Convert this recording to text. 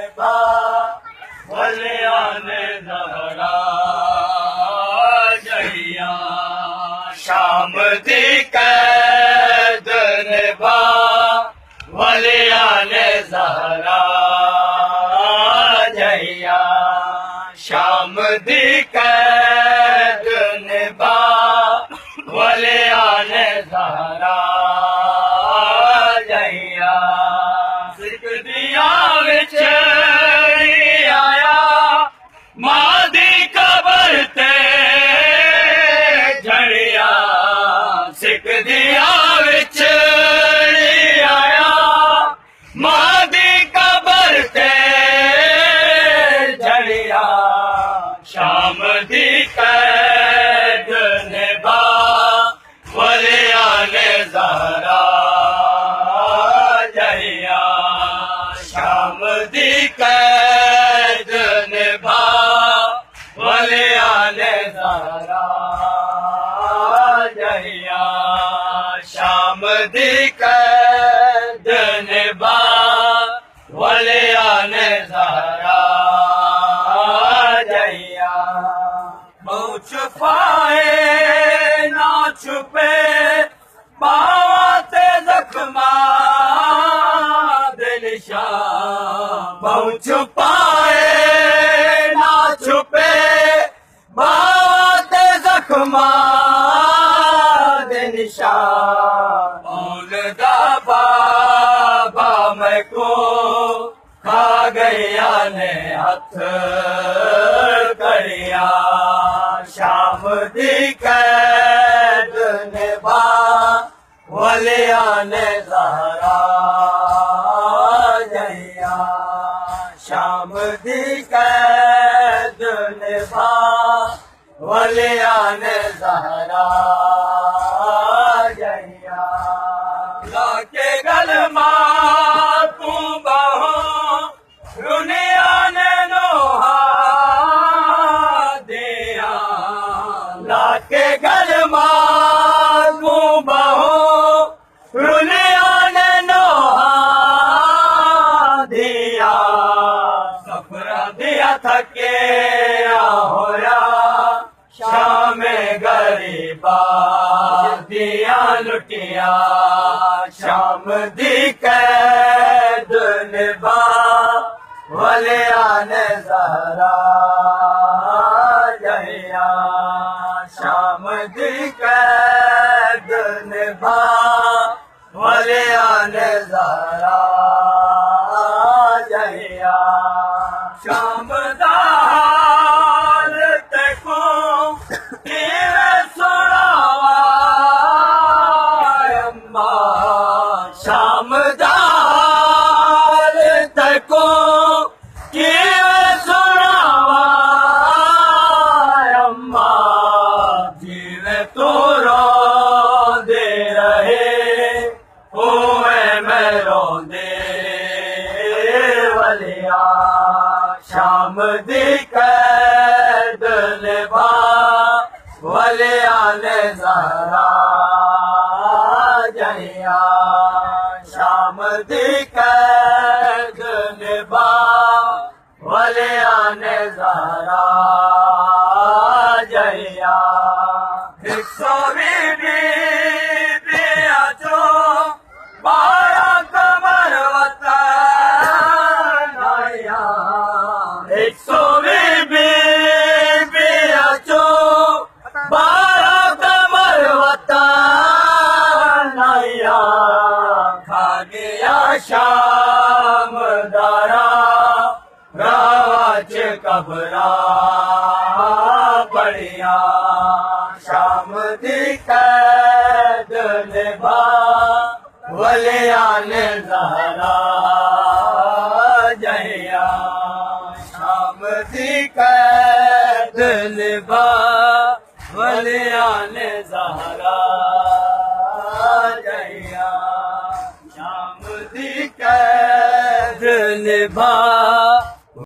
निभा वलियान ज़हरा जहिया शाम दी कैद निभा वलियान ज़हरा जहिया शाम दी कैद निभा वलियान ज़हरा जहिया सिक दिया विच आया मां दी कबर ते झड़िया सिक दिया विच आया मां दी कबर ते झड़िया शाम दी कैद निभा वलियान ज़हरा जहिया शाम दी कैद निभा वलियान ज़हरा जहिया शाम दी कैद निभा वलियान ज़हरा जहिया बहु छुपाए ना छुपे बाते जख्मा दिल शाह बहु छुपाए ना छुपे बाते जख्मा दिल शाह औलदा बाबा मैं को खा गया ने हथ करिया शाम दी कैद निभा वलियान ज़हरा जहिया शाम दी कैद निभा वलियान ज़हरा जहिया लाके गलमा तू बहो रुनिया ने नोहा दिया लाके गलमा तू बहो रुनिया ने नोहा दिया सफरा दिया थके होया शाम गरीबा दिया लुटिया शाम दी कैद निभा वलियान ज़हरा जहिया शाम दी कैद निभा वलियान ज़हरा जहिया शाम दा हाल तको सुनावा अम्मा शाम दा हाल तको सुनावा अम्मा जीवे तो रोंदे रहे होए मैं रोंदे वलिया शाम दी कैद निभा वलियान ज़हरा जहिया शाम दी कैद निभा वलियान ज़हरा जहिया 120 बीबिया जो 12 कमर वतन आया 120 बीबिया जो 12 कमर वतन आया खा गया शाम दारा राज कबरा बढ़िया शाम दी कैद निभा वलियान ज़हरा जहिया शाम दी कैद निभा वलियान ज़हरा जहिया शाम दी कैद निभा